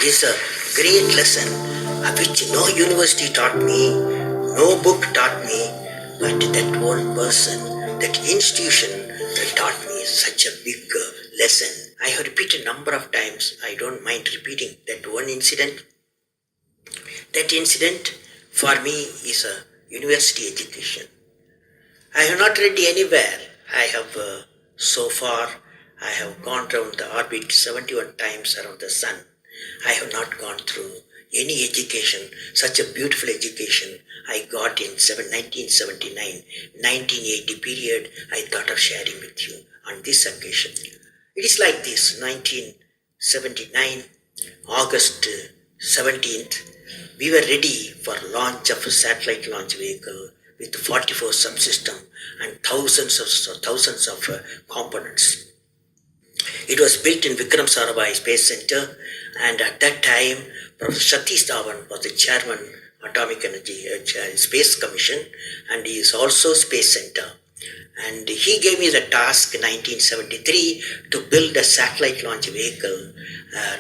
this great lesson which no university taught me, no book taught me, but that one person, that institution taught me such a big lesson. I have repeated a number of times. I don't mind repeating that one incident. That incident for me is a university education. I have not read anywhere. I have so far I have gone around the orbit 71 times around the sun. I have not gone through any education, such a beautiful education I got in 1979, 1980 period. I thought of sharing with you on this occasion. It is like this: 1979, August 17th, we were ready for launch of a satellite launch vehicle with 44 subsystems and thousands of components. It was built in Vikram Sarabhai Space Center, and at that time, Professor Satish Dhawan was the chairman Atomic Energy Space Commission, and he is also Space Center. And he gave me the task in 1973 to build a satellite launch vehicle,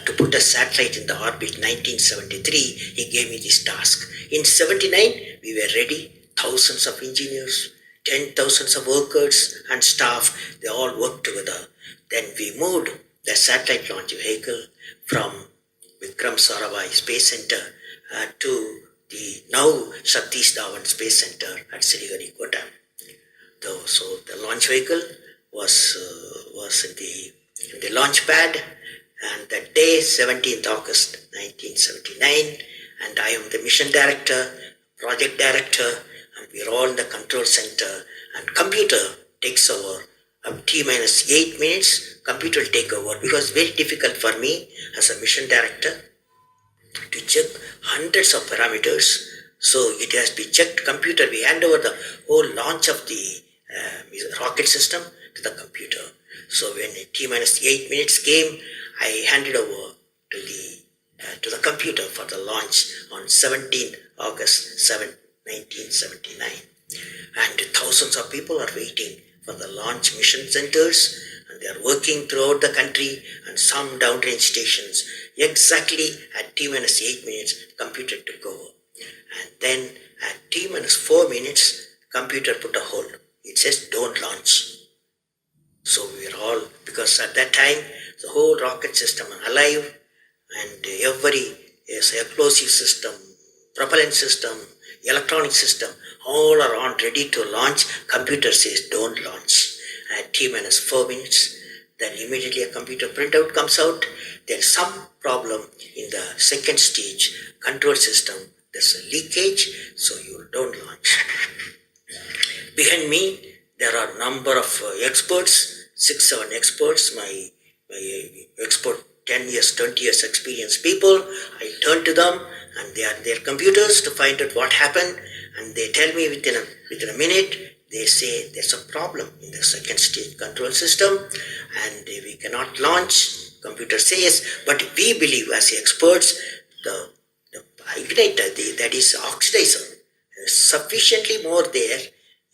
to put a satellite in the orbit. 1973, he gave me this task. In 79, we were ready. Thousands of engineers, 10,000s of workers and staff, they all worked together. Then we moved the satellite launch vehicle from Vikram Sarabhai Space Center to the now Satish Dhawan Space Center at Sriharikota. So the launch vehicle was in the launch pad, and that day, 17th August 1979, and I am the mission director, project director, and we are all in the control center, and computer takes over. T minus 8 minutes, computer will take over, because it's very difficult for me as a mission director to check hundreds of parameters. So it has to be checked. Computer, we hand over the whole launch of the rocket system to the computer. So when T minus 8 minutes came, I handed over to the computer for the launch on 17th August 1979. And thousands of people are waiting for the launch mission centers, and they are working throughout the country and some downrange stations. Exactly at T minus 8 minutes, computer took over. And then at T minus 4 minutes, computer put a hold. It says don't launch. So we were all, because at that time, the whole rocket system are alive, and every explosive system, propellant system, electronic system, all are on ready to launch. Computer says don't launch. At T minus 4 minutes, then immediately a computer printout comes out. There's some problem in the second stage control system. There's a leakage, so you don't launch. Behind me, there are a number of experts, 6-7 experts, my expert 10 years, 20 years experienced people. I turn to them, and they are their computers to find out what happened, and they tell me within a minute. They say there's a problem in the second stage control system and we cannot launch. Computer says, but we believe as experts, the igniter, that is oxidizer, is sufficiently more there.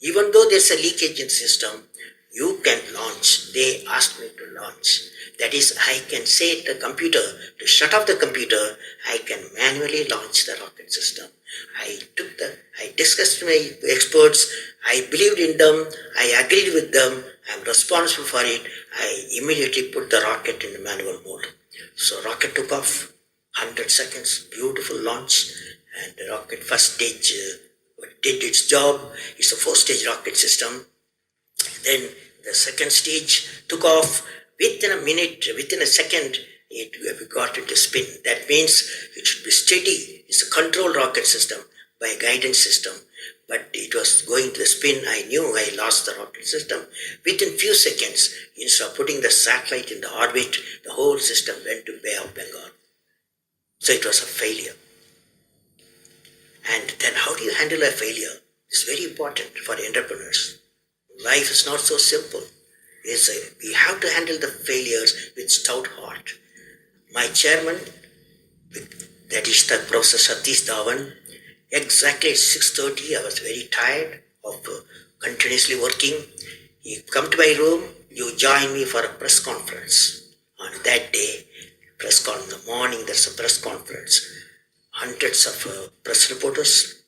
Even though there's a leakage in system, you can launch. They asked me to launch. That is, I can say to the computer to shut off the computer. I can manually launch the rocket system. I discussed with my experts. I believed in them. I agreed with them. I'm responsible for it. I immediately put the rocket in the manual mode. So rocket took off, 100 seconds, beautiful launch, and the rocket first stage did its job. It's a 4-stage rocket system. Then the second stage took off. Within a minute, within a second, we got it to spin. That means it should be steady. It's a controlled rocket system by a guidance system. But it was going to spin. I knew I lost the rocket system. Within few seconds, instead of putting the satellite in the orbit, the whole system went to Bay of Bengal. So it was a failure. And then how do you handle a failure? It's very important for entrepreneurs. Life is not so simple. We have to handle the failures with stout heart. My chairman, that is the Professor Satish Dhawan, exactly at 6:30, I was very tired of continuously working. He come to my room, you join me for a press conference. On that day, In the morning, there's a press conference. Hundreds of press reporters,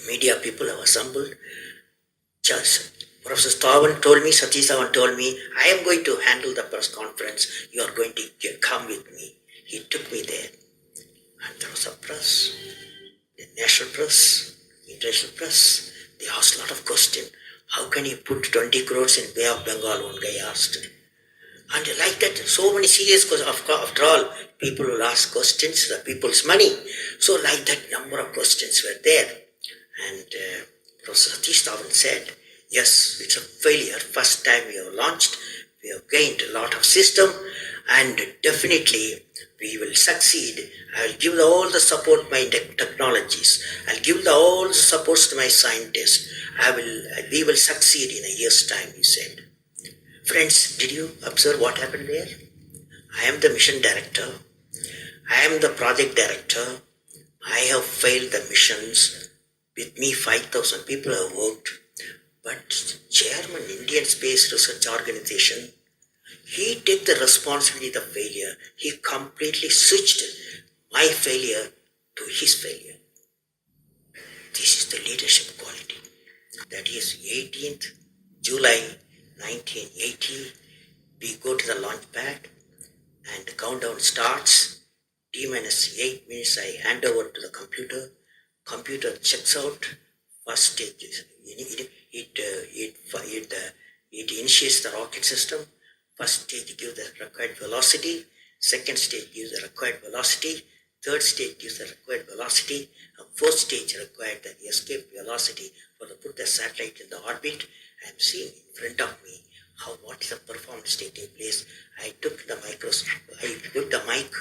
media people have assembled. Just Professor Stavan told me, Satish Stavan told me, I am going to handle the press conference. You are going to come with me. He took me there. And there was a press, the national press, international press. They asked a lot of questions. How can you put 20 crores in Bay of Bengal? One guy asked. And like that, so many serious questions. After all, people will ask questions, the people's money. So like that, number of questions were there. And Professor Satish Dhawan said, yes, it's a failure. First time we have launched, we have gained a lot of system, and definitely we will succeed. I will give all the support my technologies. I'll give all the supports to my scientists. We will succeed in a year's time, he said. Friends, did you observe what happened there? I am the mission director. I am the project director. I have failed the missions. With me, 5,000 people have worked. But chairman, Indian Space Research Organization, he took the responsibility of the failure. He completely switched my failure to his failure. This is the leadership quality. That is 18th July 1980. We go to the launch pad and the countdown starts. T-minus 8 minutes, I hand over to the computer. Computer checks out. First stage, it initiates the rocket system. First stage gives the required velocity. Second stage gives the required velocity. Third stage gives the required velocity. And fourth stage required the escape velocity for to put the satellite in the orbit. I am seeing in front of me what is the performance taking place. I took the mic.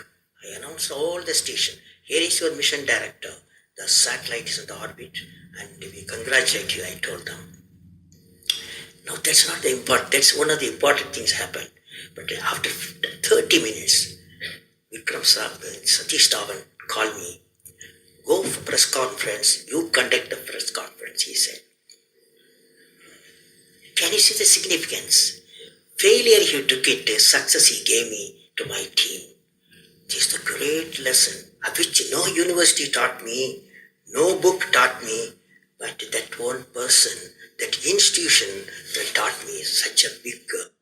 I announced all the station. Here is your mission director. The satellite is in the orbit, and we congratulate you, I told them. Now that's not the important. That's one of the important things happened. But after 30 minutes, Satish Dhawan called me. Go for press conference. You conduct the press conference, he said. Can you see the significance? Failure he took it, success he gave me to my team. This is the great lesson of which no university taught me, no book taught me, but that one person, that institution that taught me such a big